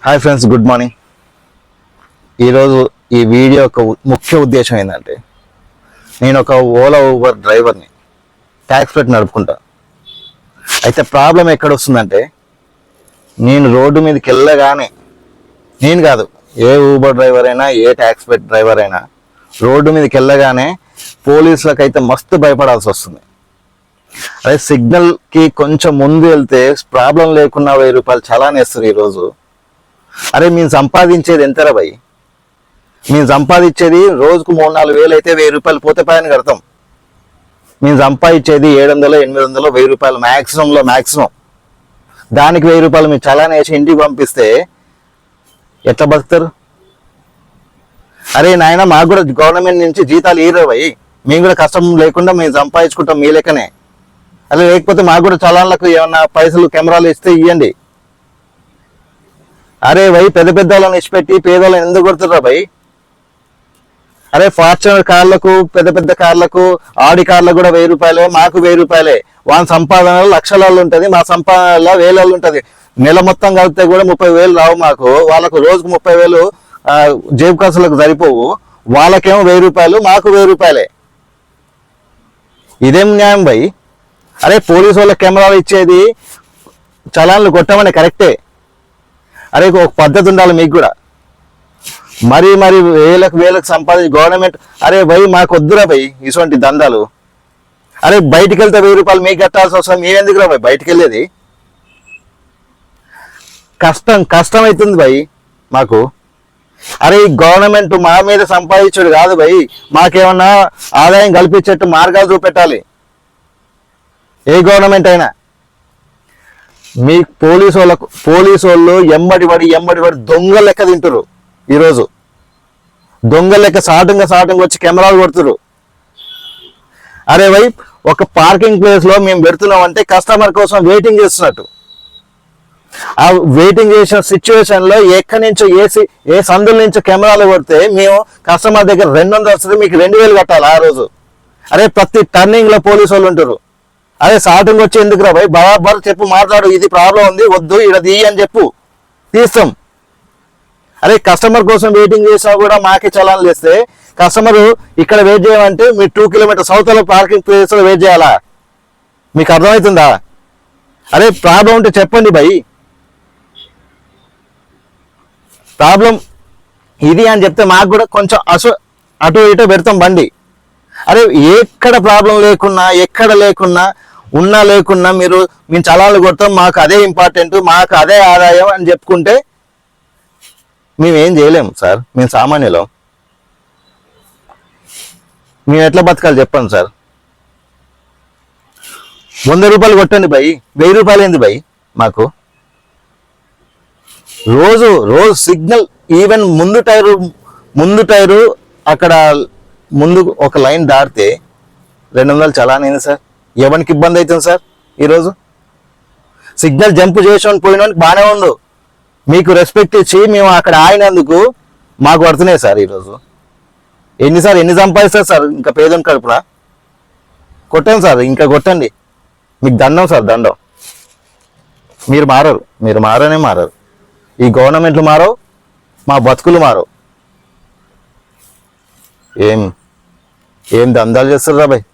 Hi friends, good morning. ఈరోజు ఈ video యొక్క ముఖ్య ఉద్దేశం ఏంటంటే, నేను ఒక ఓలా ఊబర్ డ్రైవర్ని, ట్యాక్స్ పెట్టి నడుపుకుంటా. అయితే ప్రాబ్లం ఎక్కడ వస్తుందంటే, నేను రోడ్డు మీదకి వెళ్ళగానే, నేను కాదు ఏ ఊబర్ డ్రైవర్ అయినా ఏ ట్యాక్స్ పెట్టి డ్రైవర్ అయినా రోడ్డు మీదకి వెళ్ళగానే పోలీసులకు అయితే మస్తు భయపడాల్సి వస్తుంది. అదే సిగ్నల్కి కొంచెం ముందు వెళ్తే ప్రాబ్లం లేకున్నా 1000 రూపాయలు చలాన్ వేస్తారు ఈరోజు. అరే మేము సంపాదించేది ఎంతరా భయ్? మేము సంపాదించేది రోజుకు 3-4 వేలు అయితే 1000 రూపాయలు పోతే పైన కడతాం. మేము సంపాదించేది 700, 800, 1000 రూపాయలు మ్యాక్సిమం. దానికి 1000 రూపాయలు మీరు చలాన్ వేసి ఇంటికి పంపిస్తే ఎట్లా బతుకుతారు? అరే నాయన, మాకు కూడా గవర్నమెంట్ నుంచి జీతాలు ఇయ్యరు భయ్. మేము కూడా కష్టం లేకుండా మేము సంపాదించుకుంటాం మీ లెక్కనే. అదే లేకపోతే మాకు కూడా చలాన్లకు ఏమన్నా పైసలు కెమెరాలు ఇస్తే ఇవ్వండి. అరే భయ్, పెద్ద వాళ్ళని ఇచ్చిపెట్టి పేదవాళ్ళని ఎందుకు కొడుతుర్రా భయ్? అరే ఫార్చునర్ కార్లకు, పెద్ద కార్లకు, ఆడి కార్లకు కూడా 1000 రూపాయలే, మాకు 1000 రూపాయలే. వాళ్ళ సంపాదన లక్షలలో ఉంటుంది, మా సంపాదన వేలలో ఉంటుంది. నెల మొత్తం కలిపితే కూడా 30,000 రావు మాకు. వాళ్ళకు రోజుకు 30,000 జేబు ఖర్చులకు సరిపోవు. వాళ్ళకేమో 1000 రూపాయలు, మాకు 1000 రూపాయలే. ఇదేం న్యాయం భయ్? అరే పోలీసు వాళ్ళకి కెమెరాలు ఇచ్చేది చలాన్లు కొట్టమని కరెక్టే. అరే ఒక పద్ధతి ఉండాలి మీకు కూడా. మరి వేలకు సంపాదించి గవర్నమెంట్, అరే భయ్ మాకు వద్దురా భయ్ ఇటువంటి దందాలు. అరే బయటికి వెళ్తే 1000 రూపాయలు మీకు కట్టాల్సి వస్తుంది. మీరెందుకురా భయ్ బయటికి వెళ్ళేది? కష్టం అవుతుంది భయ్ మాకు. అరే ఈ గవర్నమెంట్ మా మీద సంపాదించాడు కాదు భయ్, మాకేమన్నా ఆదాయం కల్పించేట్టు మార్గాలు చూపెట్టాలి ఏ గవర్నమెంట్ అయినా. మీ పోలీసు వాళ్ళు ఎంబడి పడి దొంగ లెక్క తింటారు. ఈరోజు దొంగ లెక్క సాటంగా వచ్చి కెమెరాలు కొడుతురు. అరే భయ్, ఒక పార్కింగ్ ప్లేస్ లో మేము పెడుతున్నాం అంటే కస్టమర్ కోసం వెయిటింగ్ చేస్తున్నట్టు. ఆ వెయిటింగ్ చేసిన సిచ్యువేషన్ లో ఎక్కడి నుంచో ఏ సందుల నుంచో కెమెరాలు కొడితే మేము కస్టమర్ దగ్గర 200 వస్తుంది, మీకు 2000 కట్టాలి ఆ రోజు. అరే ప్రతి టర్నింగ్ లో పోలీసు వాళ్ళు ఉంటారు. అదే సాటింగ్ వచ్చి ఎందుకు రా భయ్, బరాబర్ చెప్పు, మాట్లాడు, ఇది ప్రాబ్లం ఉంది, వద్దు ఇది అని చెప్పు, తీస్తాం. అరే కస్టమర్ కోసం వెయిటింగ్ చేసినా కూడా మాకే చలాన్లు చేస్తే, కస్టమర్ ఇక్కడ వెయిట్ చేయమంటే మీరు 2 కిలోమీటర్స్ సౌత్ లో పార్కింగ్ ప్లేస్ లో వెయిట్ చేయాలా? మీకు అర్థమవుతుందా? అరే ప్రాబ్లం ఉంటే చెప్పండి భయ్, ప్రాబ్లం ఇది అని చెప్తే మాకు కూడా కొంచెం అటు ఇటు పెడతాం బండి. అరే ఎక్కడ ప్రాబ్లం లేకున్నా, ఎక్కడ లేకున్నా, ఉన్నా లేకున్నా మేము చలాన్లు కొడతాం, మాకు అదే ఇంపార్టెంట్, మాకు అదే ఆదాయం అని చెప్పుకుంటే మేమేం చేయలేము సార్. మేము సామాన్యులం, మేము ఎట్లా బతకాలి చెప్పండి సార్. 100 రూపాయలు కొట్టండి భయ్, 1000 రూపాయలు ఏంది భయ్ మాకు? రోజు సిగ్నల్ ఈవెన్ ముందు టైరు అక్కడ ముందు ఒక లైన్ దాటితే 200 చలాన్ అయింది సార్. ఎవరికి ఇబ్బంది అవుతుంది సార్? ఈరోజు సిగ్నల్ జంప్ చేసి పోయినోనికి బాగానే ఉండు, మీకు రెస్పెక్ట్ ఇచ్చి మేము అక్కడ ఆగినందుకు మాకు పడుతున్నాయి సార్. ఈరోజు ఎన్ని సంపాదిస్తారు సార్? ఇంకా పేదం కడుపున కొట్టండి సార్, ఇంకా కొట్టండి, మీకు దండం సార్, దండం. మీరు మారరు. ఈ గవర్నమెంట్లు మారవు, మా బతుకులు మారవు. ఏం దందాలు చేస్తారు రా భయ్.